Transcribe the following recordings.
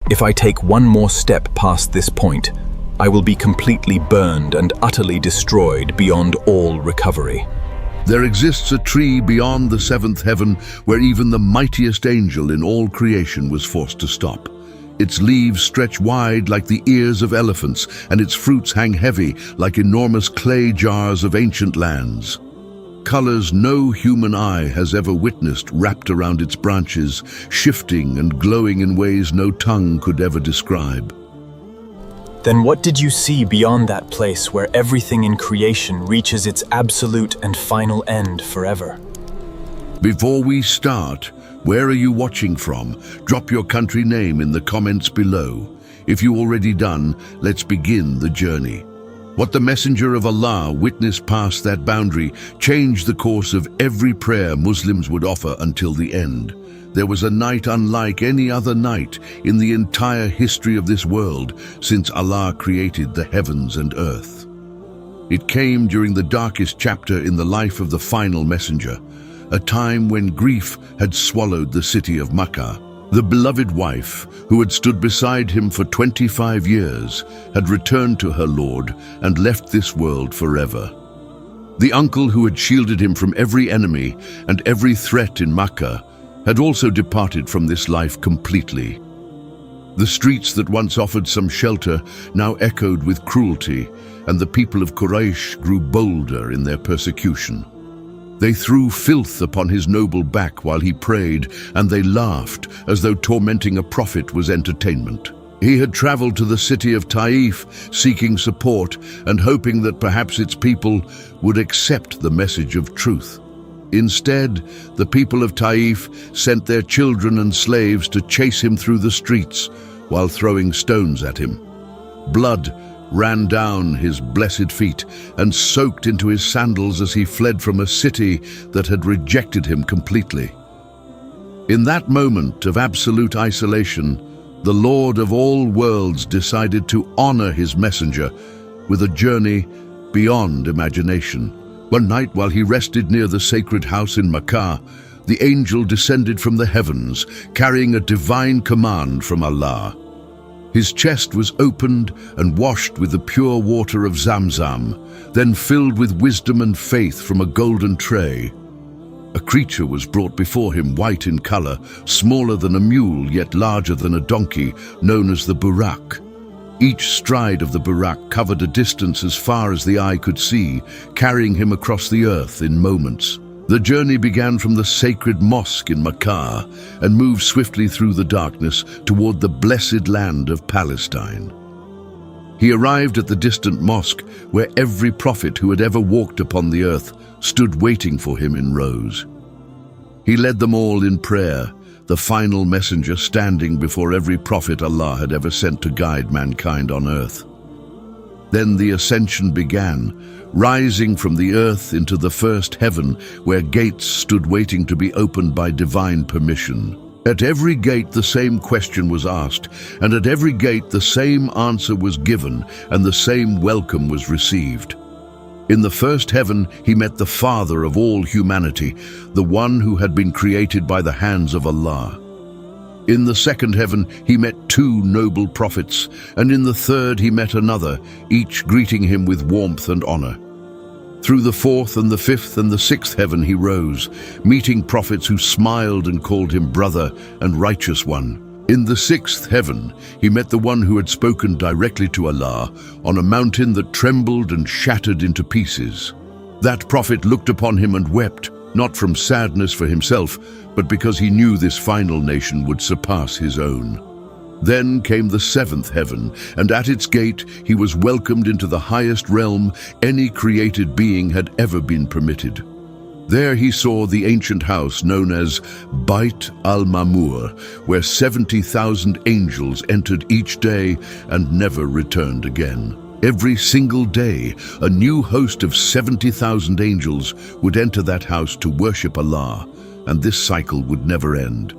If I take one more step past this point, I will be completely burned and utterly destroyed beyond all recovery. There exists a tree beyond the seventh heaven where even the mightiest angel in all creation was forced to stop. Its leaves stretch wide like the ears of elephants, and its fruits hang heavy like enormous clay jars of ancient lands. Colors no human eye has ever witnessed wrapped around its branches, shifting and glowing in ways no tongue could ever describe. Then what did you see beyond that place where everything in creation reaches its absolute and final end forever? Before we start, where are you watching from? Drop your country name in the comments below. If you already done, let's begin the journey. What the Messenger of Allah witnessed past that boundary changed the course of every prayer Muslims would offer until the end. There was a night unlike any other night in the entire history of this world since Allah created the heavens and earth. It came during the darkest chapter in the life of the final messenger, a time when grief had swallowed the city of Makkah. The beloved wife, who had stood beside him for 25 years, had returned to her Lord and left this world forever. The uncle who had shielded him from every enemy and every threat in Makkah had also departed from this life completely. The streets that once offered some shelter now echoed with cruelty, and the people of Quraysh grew bolder in their persecution. They threw filth upon his noble back while he prayed, and they laughed as though tormenting a prophet was entertainment. He had traveled to the city of Taif, seeking support and hoping that perhaps its people would accept the message of truth. Instead, the people of Taif sent their children and slaves to chase him through the streets while throwing stones at him. Blood ran down his blessed feet and soaked into his sandals as he fled from a city that had rejected him completely. In that moment of absolute isolation, the Lord of all worlds decided to honor his messenger with a journey beyond imagination. One night, while he rested near the sacred house in Makkah, the angel descended from the heavens, carrying a divine command from Allah. His chest was opened and washed with the pure water of Zamzam, then filled with wisdom and faith from a golden tray. A creature was brought before him, white in color, smaller than a mule yet larger than a donkey, known as the Burak. Each stride of the Burak covered a distance as far as the eye could see, carrying him across the earth in moments. The journey began from the sacred mosque in Makkah and moved swiftly through the darkness toward the blessed land of Palestine. He arrived at the distant mosque where every prophet who had ever walked upon the earth stood waiting for him in rows. He led them all in prayer, the final messenger standing before every prophet Allah had ever sent to guide mankind on earth. Then the ascension began, rising from the earth into the first heaven, where gates stood waiting to be opened by divine permission. At every gate the same question was asked, and at every gate the same answer was given, and the same welcome was received. In the first heaven he met the Father of all humanity, the one who had been created by the hands of Allah. In the second heaven he met two noble prophets, and in the third he met another, each greeting him with warmth and honor. Through the fourth and the fifth and the sixth heaven he rose, meeting prophets who smiled and called him brother and righteous one. In the sixth heaven he met the one who had spoken directly to Allah on a mountain that trembled and shattered into pieces. That prophet looked upon him and wept, not from sadness for himself, but because he knew this final nation would surpass his own. Then came the seventh heaven, and at its gate he was welcomed into the highest realm any created being had ever been permitted. There he saw the ancient house known as Bait al-Mamur, where 70,000 angels entered each day and never returned again. Every single day, a new host of 70,000 angels would enter that house to worship Allah, and this cycle would never end.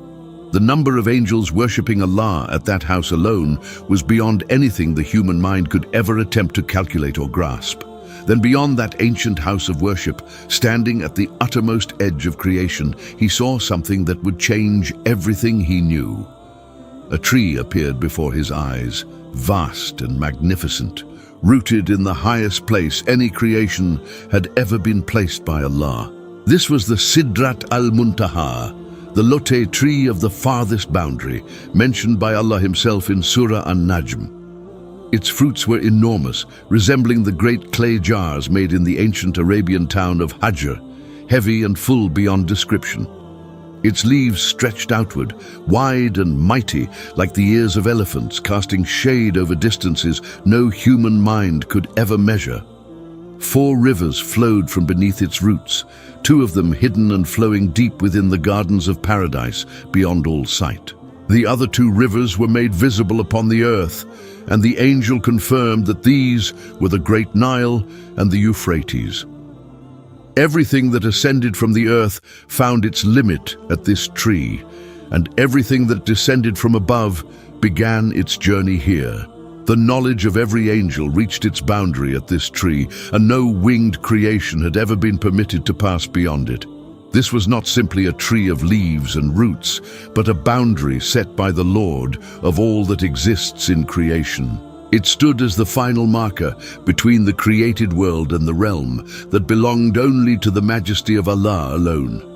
The number of angels worshipping Allah at that house alone was beyond anything the human mind could ever attempt to calculate or grasp. Then beyond that ancient house of worship, standing at the uttermost edge of creation, he saw something that would change everything he knew. A tree appeared before his eyes, vast and magnificent, rooted in the highest place any creation had ever been placed by Allah. This was the Sidrat al-Muntaha, the Lote tree of the farthest boundary, mentioned by Allah himself in Surah An-Najm. Its fruits were enormous, resembling the great clay jars made in the ancient Arabian town of Hajr, heavy and full beyond description. Its leaves stretched outward, wide and mighty, like the ears of elephants, casting shade over distances no human mind could ever measure. 4 rivers flowed from beneath its roots, 2 of them hidden and flowing deep within the gardens of paradise, beyond all sight. The other 2 rivers were made visible upon the earth, and the angel confirmed that these were the great Nile and the Euphrates. Everything that ascended from the earth found its limit at this tree, and everything that descended from above began its journey here. The knowledge of every angel reached its boundary at this tree, and no winged creation had ever been permitted to pass beyond it. This was not simply a tree of leaves and roots, but a boundary set by the Lord of all that exists in creation. It stood as the final marker between the created world and the realm that belonged only to the majesty of Allah alone.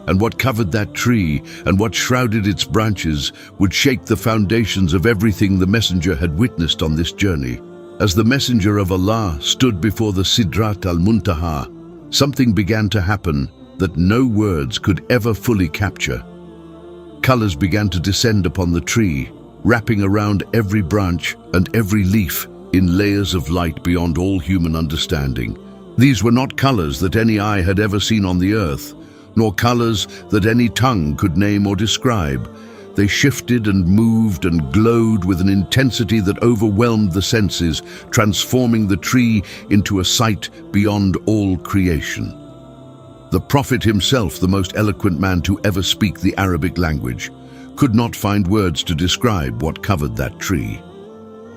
And what covered that tree and what shrouded its branches would shake the foundations of everything the messenger had witnessed on this journey. As the messenger of Allah stood before the Sidrat al-Muntaha, something began to happen that no words could ever fully capture. Colors began to descend upon the tree, wrapping around every branch and every leaf in layers of light beyond all human understanding. These were not colors that any eye had ever seen on the earth, nor colors that any tongue could name or describe. They shifted and moved and glowed with an intensity that overwhelmed the senses, transforming the tree into a sight beyond all creation. The Prophet himself, the most eloquent man to ever speak the Arabic language, could not find words to describe what covered that tree.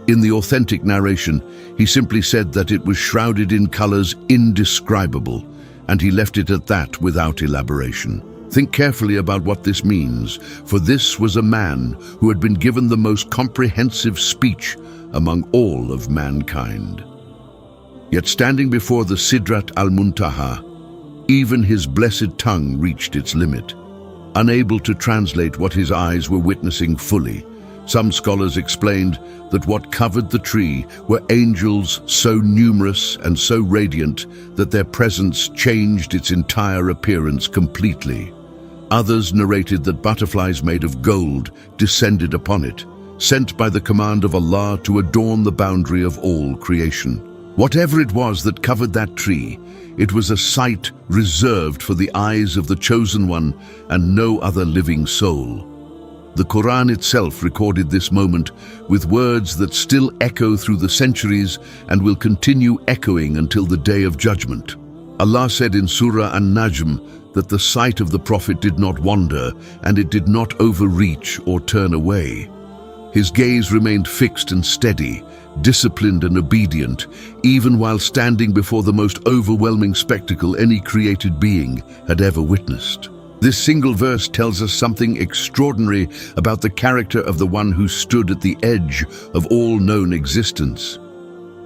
In the authentic narration, he simply said that it was shrouded in colors indescribable, and he left it at that without elaboration. Think carefully about what this means, for this was a man who had been given the most comprehensive speech among all of mankind. Yet standing before the Sidrat al-Muntaha, even his blessed tongue reached its limit. Unable to translate what his eyes were witnessing fully, some scholars explained that what covered the tree were angels so numerous and so radiant that their presence changed its entire appearance completely. Others narrated that butterflies made of gold descended upon it, sent by the command of Allah to adorn the boundary of all creation. Whatever it was that covered that tree, it was a sight reserved for the eyes of the Chosen One and no other living soul. The Quran itself recorded this moment with words that still echo through the centuries and will continue echoing until the Day of Judgment. Allah said in Surah An-Najm that the sight of the Prophet did not wander and it did not overreach or turn away. His gaze remained fixed and steady, disciplined and obedient, even while standing before the most overwhelming spectacle any created being had ever witnessed. This single verse tells us something extraordinary about the character of the one who stood at the edge of all known existence.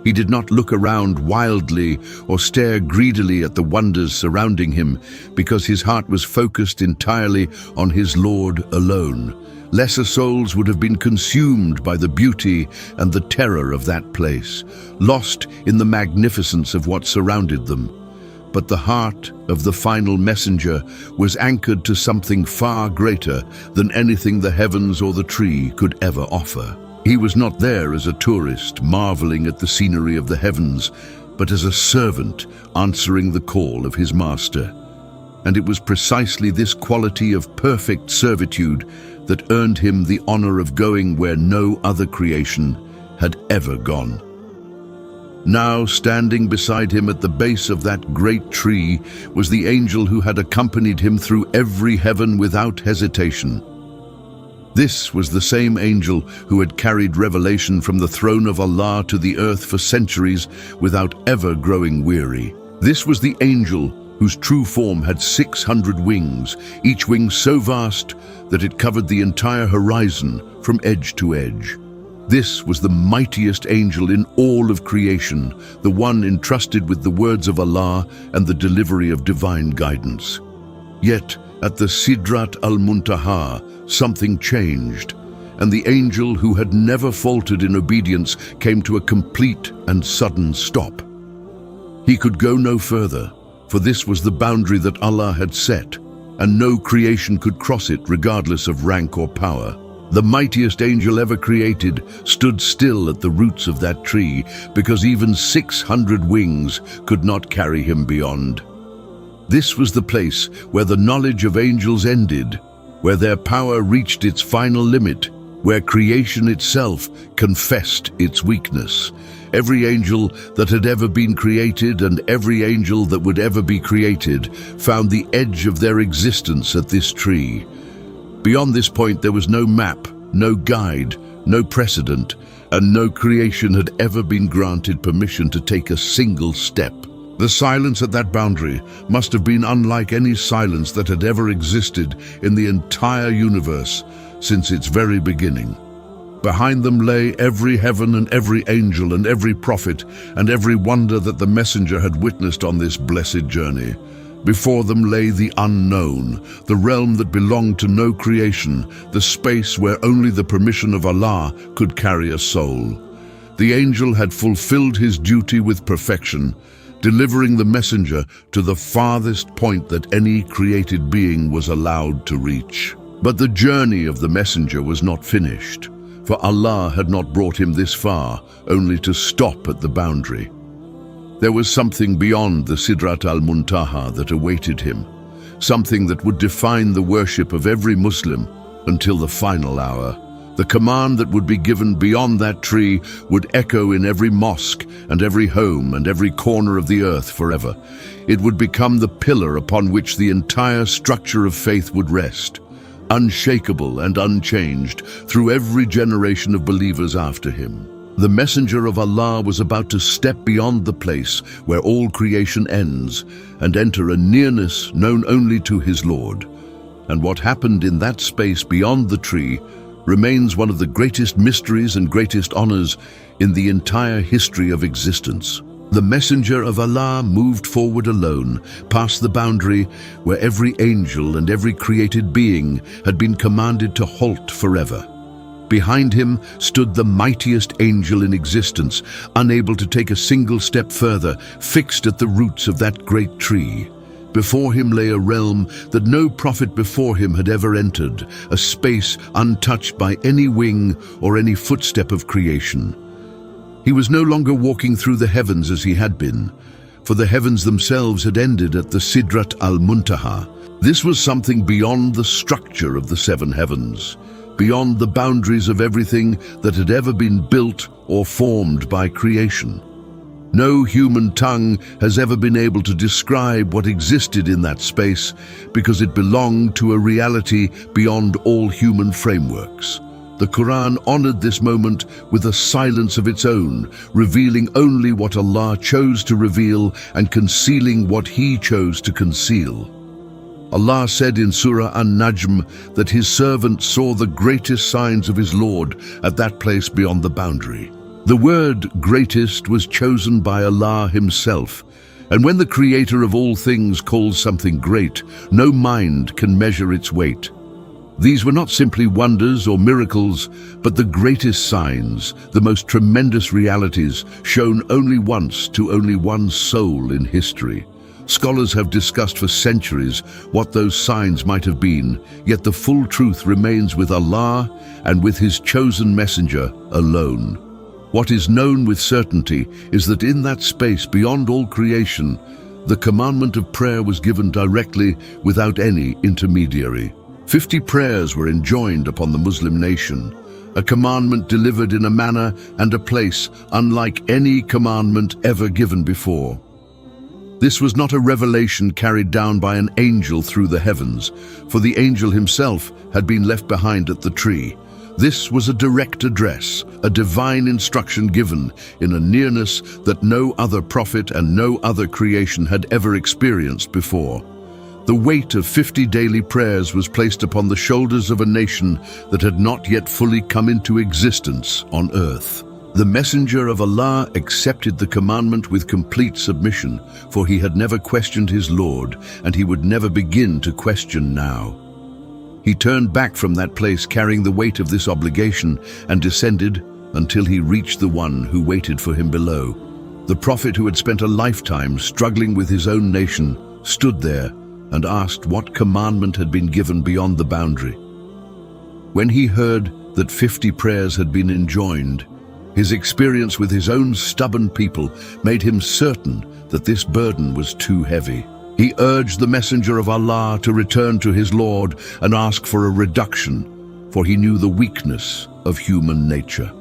He did not look around wildly or stare greedily at the wonders surrounding him, because his heart was focused entirely on his Lord alone. Lesser souls would have been consumed by the beauty and the terror of that place, lost in the magnificence of what surrounded them. But the heart of the final messenger was anchored to something far greater than anything the heavens or the tree could ever offer. He was not there as a tourist marveling at the scenery of the heavens, but as a servant answering the call of his master. And it was precisely this quality of perfect servitude that earned him the honor of going where no other creation had ever gone. Now, standing beside him at the base of that great tree was the angel who had accompanied him through every heaven without hesitation. This was the same angel who had carried revelation from the throne of Allah to the earth for centuries without ever growing weary. This was the angel whose true form had 600 wings, each wing so vast that it covered the entire horizon from edge to edge. This was the mightiest angel in all of creation, the one entrusted with the words of Allah and the delivery of divine guidance. Yet, at the Sidrat al-Muntaha, something changed, and the angel who had never faltered in obedience came to a complete and sudden stop. He could go no further, for this was the boundary that Allah had set, and no creation could cross it regardless of rank or power. The mightiest angel ever created stood still at the roots of that tree because even 600 wings could not carry him beyond. This was the place where the knowledge of angels ended, where their power reached its final limit, where creation itself confessed its weakness. Every angel that had ever been created and every angel that would ever be created found the edge of their existence at this tree. Beyond this point there was no map, no guide, no precedent, and no creation had ever been granted permission to take a single step. The silence at that boundary must have been unlike any silence that had ever existed in the entire universe since its very beginning. Behind them lay every heaven and every angel and every prophet and every wonder that the messenger had witnessed on this blessed journey. Before them lay the unknown, the realm that belonged to no creation, the space where only the permission of Allah could carry a soul. The angel had fulfilled his duty with perfection, delivering the messenger to the farthest point that any created being was allowed to reach. But the journey of the messenger was not finished, for Allah had not brought him this far, only to stop at the boundary. There was something beyond the Sidrat al-Muntaha that awaited him, something that would define the worship of every Muslim until the final hour. The command that would be given beyond that tree would echo in every mosque and every home and every corner of the earth forever. It would become the pillar upon which the entire structure of faith would rest, unshakable and unchanged through every generation of believers after him. The messenger of Allah was about to step beyond the place where all creation ends and enter a nearness known only to his Lord. And what happened in that space beyond the tree remains one of the greatest mysteries and greatest honors in the entire history of existence. The messenger of Allah moved forward alone, past the boundary where every angel and every created being had been commanded to halt forever. Behind him stood the mightiest angel in existence, unable to take a single step further, fixed at the roots of that great tree. Before him lay a realm that no prophet before him had ever entered, a space untouched by any wing or any footstep of creation. He was no longer walking through the heavens as he had been, for the heavens themselves had ended at the Sidrat al-Muntaha. This was something beyond the structure of the seven heavens, beyond the boundaries of everything that had ever been built or formed by creation. No human tongue has ever been able to describe what existed in that space because it belonged to a reality beyond all human frameworks. The Quran honored this moment with a silence of its own, revealing only what Allah chose to reveal and concealing what He chose to conceal. Allah said in Surah An-Najm that His servant saw the greatest signs of his Lord at that place beyond the boundary. The word greatest was chosen by Allah Himself, and when the Creator of all things calls something great, no mind can measure its weight. These were not simply wonders or miracles, but the greatest signs, the most tremendous realities, shown only once to only one soul in history. Scholars have discussed for centuries what those signs might have been, yet the full truth remains with Allah and with His chosen messenger alone. What is known with certainty is that in that space beyond all creation, the commandment of prayer was given directly without any intermediary. 50 prayers were enjoined upon the Muslim nation, a commandment delivered in a manner and a place unlike any commandment ever given before. This was not a revelation carried down by an angel through the heavens, for the angel himself had been left behind at the tree. This was a direct address, a divine instruction given in a nearness that no other prophet and no other creation had ever experienced before. The weight of 50 daily prayers was placed upon the shoulders of a nation that had not yet fully come into existence on earth. The messenger of Allah accepted the commandment with complete submission, for he had never questioned his Lord, and he would never begin to question now. He turned back from that place carrying the weight of this obligation and descended until he reached the one who waited for him below. The prophet who had spent a lifetime struggling with his own nation stood there and asked what commandment had been given beyond the boundary. When he heard that 50 prayers had been enjoined, his experience with his own stubborn people made him certain that this burden was too heavy. He urged the messenger of Allah to return to his Lord and ask for a reduction, for he knew the weakness of human nature.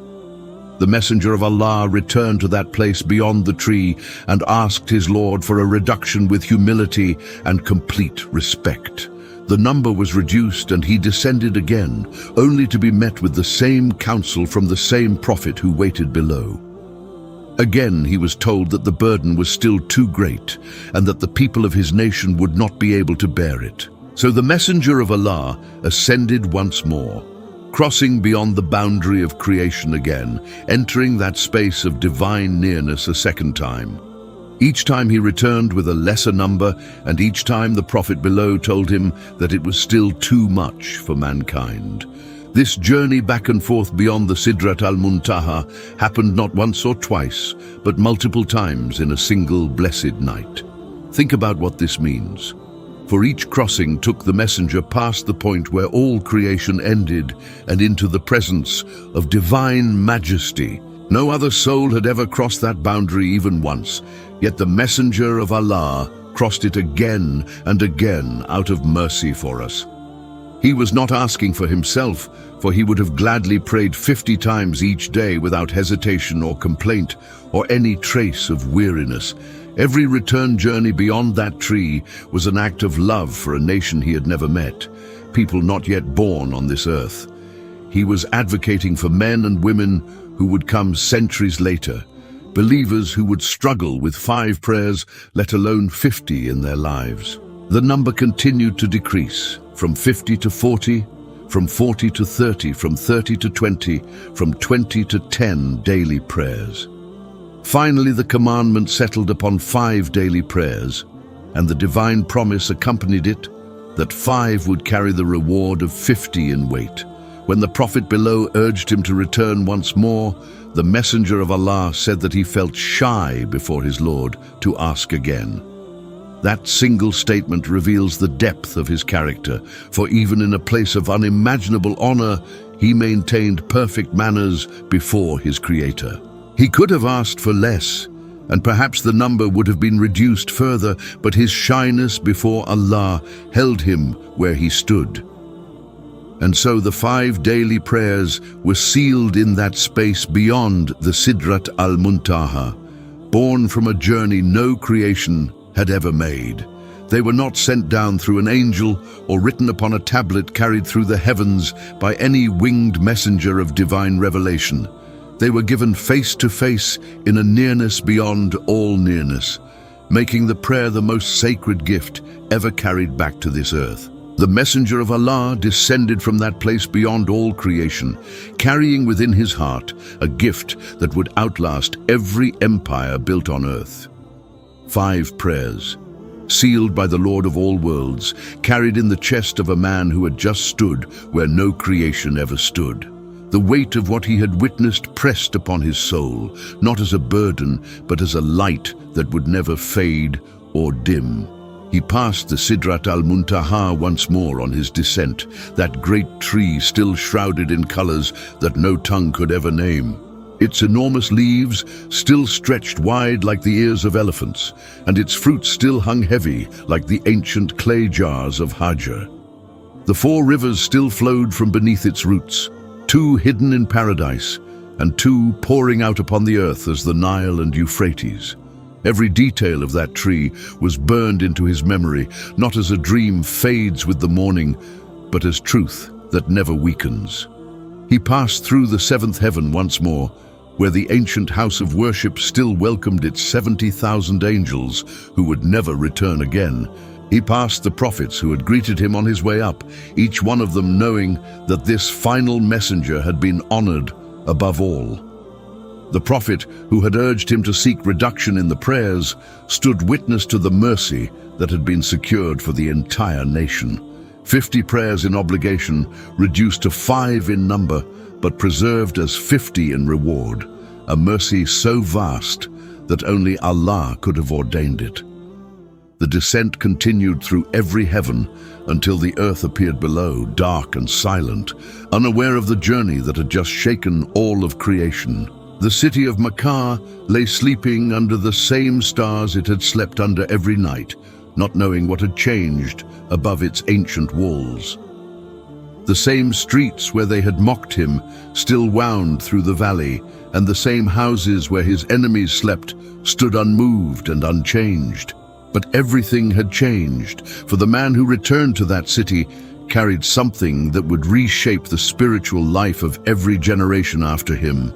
The messenger of Allah returned to that place beyond the tree and asked his Lord for a reduction with humility and complete respect. The number was reduced and he descended again, only to be met with the same counsel from the same prophet who waited below. Again he was told that the burden was still too great and that the people of his nation would not be able to bear it. So the messenger of Allah ascended once more, crossing beyond the boundary of creation again, entering that space of divine nearness a second time. Each time he returned with a lesser number, and each time the prophet below told him that it was still too much for mankind. This journey back and forth beyond the Sidrat al-Muntaha happened not once or twice, but multiple times in a single blessed night. Think about what this means. For each crossing took the messenger past the point where all creation ended and into the presence of divine majesty. No other soul had ever crossed that boundary even once, yet the messenger of Allah crossed it again and again out of mercy for us. He was not asking for himself, for he would have gladly prayed 50 times each day without hesitation or complaint or any trace of weariness. Every return journey beyond that tree was an act of love for a nation he had never met, people not yet born on this earth. He was advocating for men and women who would come centuries later, believers who would struggle with 5 prayers, let alone 50 in their lives. The number continued to decrease, from 50 to 40, from 40 to 30, from 30 to 20, from 20 to 10 daily prayers. Finally, the commandment settled upon 5 daily prayers, and the divine promise accompanied it that 5 would carry the reward of 50 in weight. When the prophet below urged him to return once more, the messenger of Allah said that he felt shy before his Lord to ask again. That single statement reveals the depth of his character, for even in a place of unimaginable honor, he maintained perfect manners before his Creator. He could have asked for less, and perhaps the number would have been reduced further, but his shyness before Allah held him where he stood. And so the 5 daily prayers were sealed in that space beyond the Sidrat al-Muntaha, born from a journey no creation had ever made. They were not sent down through an angel or written upon a tablet carried through the heavens by any winged messenger of divine revelation. They were given face to face in a nearness beyond all nearness, making the prayer the most sacred gift ever carried back to this earth. The messenger of Allah descended from that place beyond all creation, carrying within his heart a gift that would outlast every empire built on earth. 5 prayers, sealed by the Lord of all worlds, carried in the chest of a man who had just stood where no creation ever stood. The weight of what he had witnessed pressed upon his soul, not as a burden, but as a light that would never fade or dim. He passed the Sidrat al-Muntaha once more on his descent, that great tree still shrouded in colors that no tongue could ever name. Its enormous leaves still stretched wide like the ears of elephants, and its fruit still hung heavy like the ancient clay jars of Hajar. The 4 rivers still flowed from beneath its roots, 2 hidden in paradise, and 2 pouring out upon the earth as the Nile and Euphrates. Every detail of that tree was burned into his memory, not as a dream fades with the morning, but as truth that never weakens. He passed through the seventh heaven once more, where the ancient house of worship still welcomed its 70,000 angels who would never return again. He passed the prophets who had greeted him on his way up, each one of them knowing that this final messenger had been honored above all. The prophet who had urged him to seek reduction in the prayers stood witness to the mercy that had been secured for the entire nation. 50 prayers in obligation, reduced to 5 in number, but preserved as 50 in reward, a mercy so vast that only Allah could have ordained it. The descent continued through every heaven until the earth appeared below, dark and silent, unaware of the journey that had just shaken all of creation. The city of Makkah lay sleeping under the same stars it had slept under every night, not knowing what had changed above its ancient walls. The same streets where they had mocked him still wound through the valley, and the same houses where his enemies slept stood unmoved and unchanged. But everything had changed, for the man who returned to that city carried something that would reshape the spiritual life of every generation after him.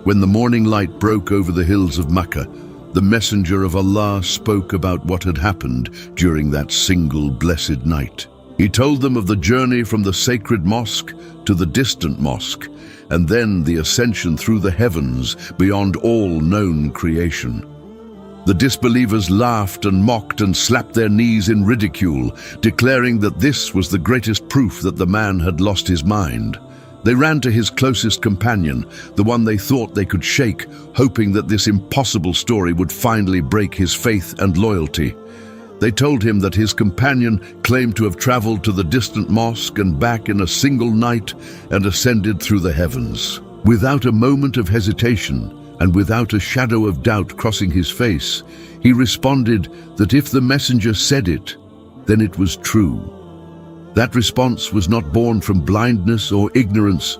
When the morning light broke over the hills of Makkah, the messenger of Allah spoke about what had happened during that single blessed night. He told them of the journey from the sacred mosque to the distant mosque, and then the ascension through the heavens beyond all known creation. The disbelievers laughed and mocked and slapped their knees in ridicule, declaring that this was the greatest proof that the man had lost his mind. They ran to his closest companion, the one they thought they could shake, hoping that this impossible story would finally break his faith and loyalty. They told him that his companion claimed to have traveled to the distant mosque and back in a single night and ascended through the heavens. Without a moment of hesitation, and without a shadow of doubt crossing his face, he responded that if the messenger said it, then it was true. That response was not born from blindness or ignorance,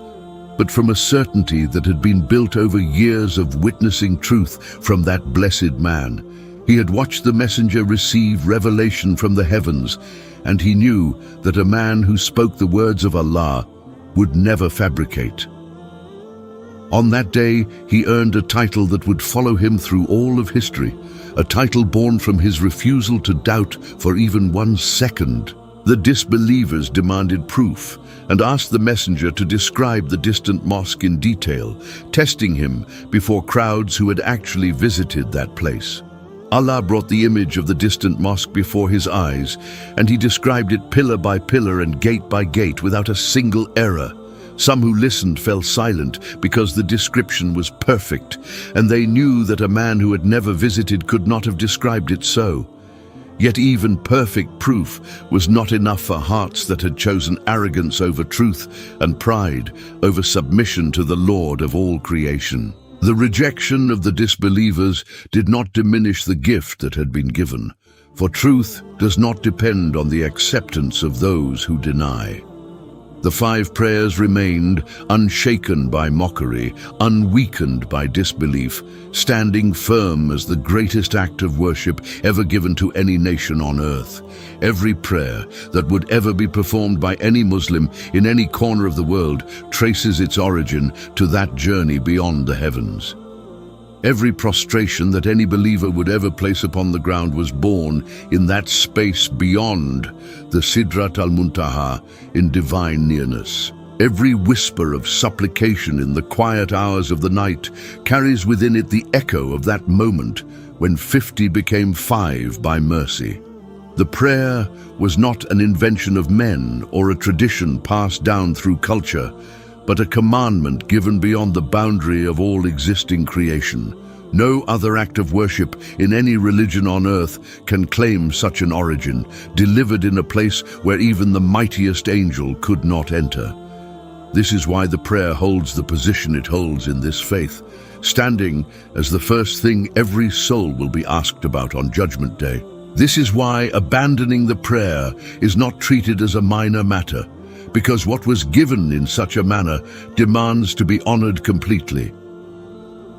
but from a certainty that had been built over years of witnessing truth from that blessed man. He had watched the messenger receive revelation from the heavens, and he knew that a man who spoke the words of Allah would never fabricate. On that day, he earned a title that would follow him through all of history, a title born from his refusal to doubt for even 1 second. The disbelievers demanded proof and asked the messenger to describe the distant mosque in detail, testing him before crowds who had actually visited that place. Allah brought the image of the distant mosque before his eyes, and he described it pillar by pillar and gate by gate without a single error. Some who listened fell silent because the description was perfect, and they knew that a man who had never visited could not have described it so. Yet even perfect proof was not enough for hearts that had chosen arrogance over truth and pride over submission to the Lord of all creation. The rejection of the disbelievers did not diminish the gift that had been given, for truth does not depend on the acceptance of those who deny. The 5 prayers remained unshaken by mockery, unweakened by disbelief, standing firm as the greatest act of worship ever given to any nation on earth. Every prayer that would ever be performed by any Muslim in any corner of the world traces its origin to that journey beyond the heavens. Every prostration that any believer would ever place upon the ground was born in that space beyond the Sidrat al-Muntaha in divine nearness. Every whisper of supplication in the quiet hours of the night carries within it the echo of that moment when 50 became 5 by mercy. The prayer was not an invention of men or a tradition passed down through culture, but a commandment given beyond the boundary of all existing creation. No other act of worship in any religion on earth can claim such an origin, delivered in a place where even the mightiest angel could not enter. This is why the prayer holds the position it holds in this faith, standing as the first thing every soul will be asked about on Judgment Day. This is why abandoning the prayer is not treated as a minor matter, because what was given in such a manner demands to be honored completely.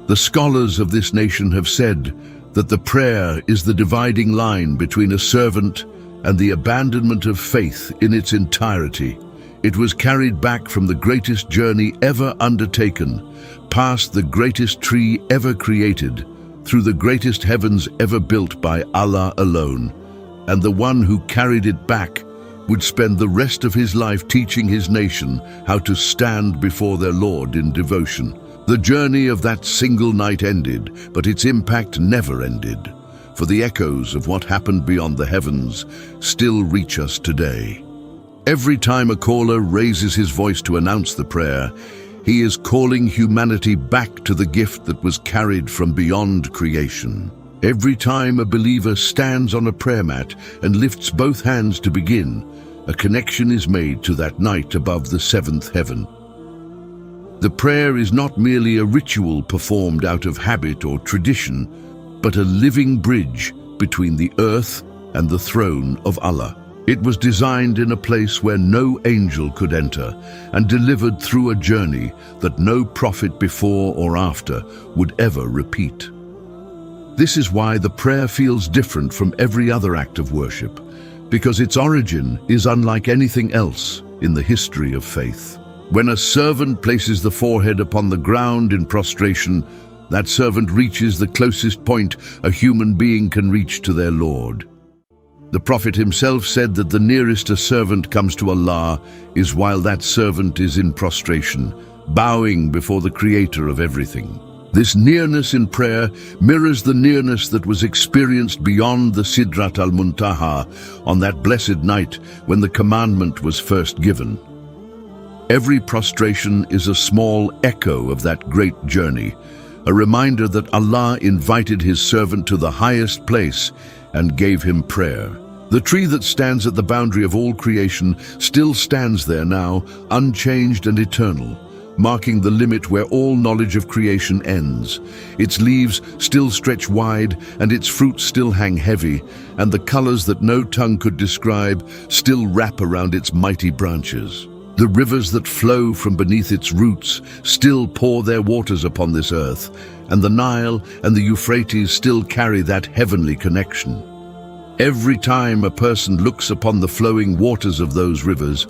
The scholars of this nation have said that the prayer is the dividing line between a servant and the abandonment of faith in its entirety. It was carried back from the greatest journey ever undertaken, past the greatest tree ever created, through the greatest heavens ever built by Allah alone. And the one who carried it back would spend the rest of his life teaching his nation how to stand before their Lord in devotion. The journey of that single night ended, but its impact never ended, for the echoes of what happened beyond the heavens still reach us today. Every time a caller raises his voice to announce the prayer, he is calling humanity back to the gift that was carried from beyond creation. Every time a believer stands on a prayer mat and lifts both hands to begin, a connection is made to that night above the seventh heaven. The prayer is not merely a ritual performed out of habit or tradition, but a living bridge between the earth and the throne of Allah. It was designed in a place where no angel could enter and delivered through a journey that no prophet before or after would ever repeat. This is why the prayer feels different from every other act of worship, because its origin is unlike anything else in the history of faith. When a servant places the forehead upon the ground in prostration, that servant reaches the closest point a human being can reach to their Lord. The Prophet himself said that the nearest a servant comes to Allah is while that servant is in prostration, bowing before the Creator of everything. This nearness in prayer mirrors the nearness that was experienced beyond the Sidrat al-Muntaha on that blessed night when the commandment was first given. Every prostration is a small echo of that great journey, a reminder that Allah invited His servant to the highest place and gave him prayer. The tree that stands at the boundary of all creation still stands there now, unchanged and eternal, marking the limit where all knowledge of creation ends. Its leaves still stretch wide, and its fruits still hang heavy, and the colors that no tongue could describe still wrap around its mighty branches. The rivers that flow from beneath its roots still pour their waters upon this earth, and the Nile and the Euphrates still carry that heavenly connection. Every time a person looks upon the flowing waters of those rivers,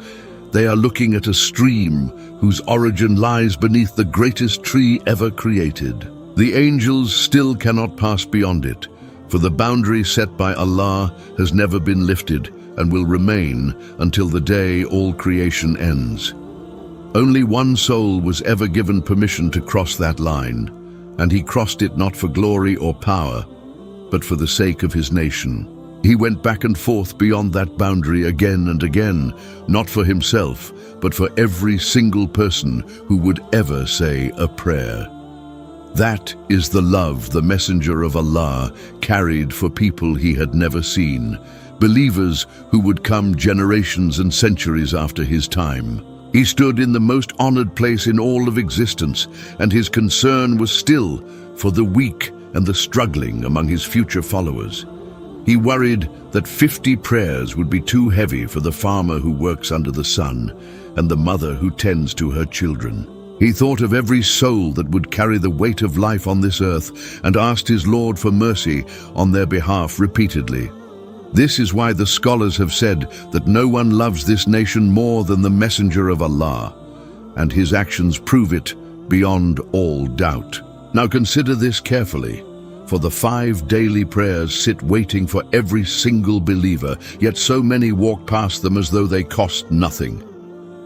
they are looking at a stream whose origin lies beneath the greatest tree ever created. The angels still cannot pass beyond it, for the boundary set by Allah has never been lifted and will remain until the day all creation ends. Only one soul was ever given permission to cross that line, and he crossed it not for glory or power, but for the sake of his nation. He went back and forth beyond that boundary again and again, not for himself, but for every single person who would ever say a prayer. That is the love the Messenger of Allah carried for people he had never seen, believers who would come generations and centuries after his time. He stood in the most honored place in all of existence, and his concern was still for the weak and the struggling among his future followers. He worried that 50 prayers would be too heavy for the farmer who works under the sun and the mother who tends to her children. He thought of every soul that would carry the weight of life on this earth and asked his Lord for mercy on their behalf repeatedly. This is why the scholars have said that no one loves this nation more than the Messenger of Allah, and his actions prove it beyond all doubt. Now consider this carefully. For the 5 daily prayers sit waiting for every single believer, yet so many walk past them as though they cost nothing.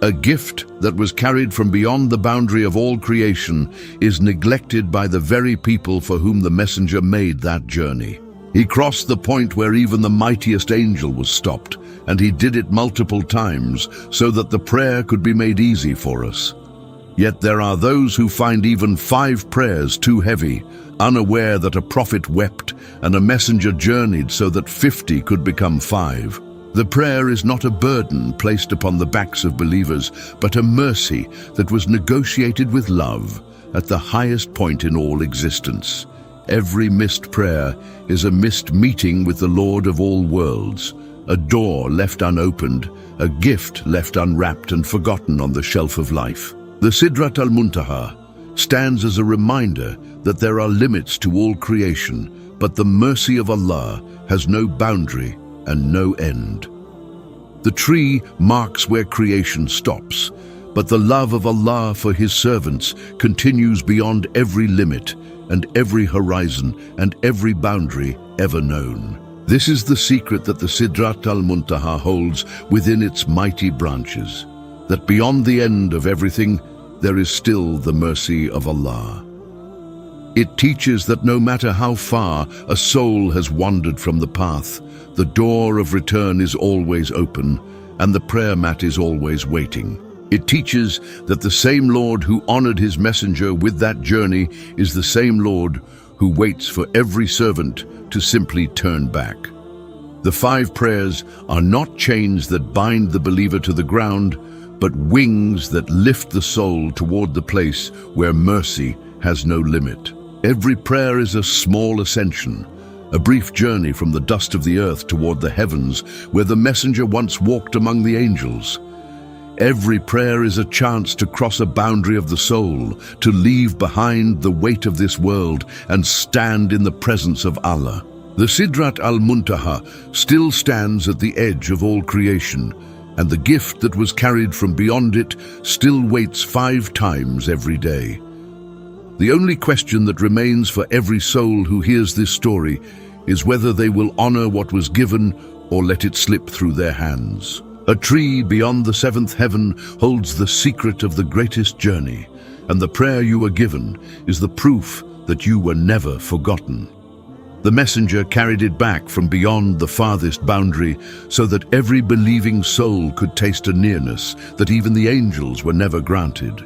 A gift that was carried from beyond the boundary of all creation is neglected by the very people for whom the messenger made that journey. He crossed the point where even the mightiest angel was stopped, and he did it multiple times so that the prayer could be made easy for us. Yet there are those who find even 5 prayers too heavy, unaware that a prophet wept and a messenger journeyed so that 50 could become 5. The prayer is not a burden placed upon the backs of believers, but a mercy that was negotiated with love at the highest point in all existence. Every missed prayer is a missed meeting with the Lord of all worlds, a door left unopened, a gift left unwrapped and forgotten on the shelf of life. The Sidrat al-Muntaha stands as a reminder that there are limits to all creation, but the mercy of Allah has no boundary and no end. The tree marks where creation stops, but the love of Allah for His servants continues beyond every limit and every horizon and every boundary ever known. This is the secret that the Sidrat al-Muntaha holds within its mighty branches, that beyond the end of everything, there is still the mercy of Allah. It teaches that no matter how far a soul has wandered from the path, the door of return is always open and the prayer mat is always waiting. It teaches that the same Lord who honored His messenger with that journey is the same Lord who waits for every servant to simply turn back. The 5 prayers are not chains that bind the believer to the ground, but wings that lift the soul toward the place where mercy has no limit. Every prayer is a small ascension, a brief journey from the dust of the earth toward the heavens where the messenger once walked among the angels. Every prayer is a chance to cross a boundary of the soul, to leave behind the weight of this world and stand in the presence of Allah. The Sidrat al-Muntaha still stands at the edge of all creation, and the gift that was carried from beyond it still waits 5 times every day. The only question that remains for every soul who hears this story is whether they will honor what was given or let it slip through their hands. A tree beyond the 7th heaven holds the secret of the greatest journey, and the prayer you were given is the proof that you were never forgotten. The messenger carried it back from beyond the farthest boundary so that every believing soul could taste a nearness that even the angels were never granted.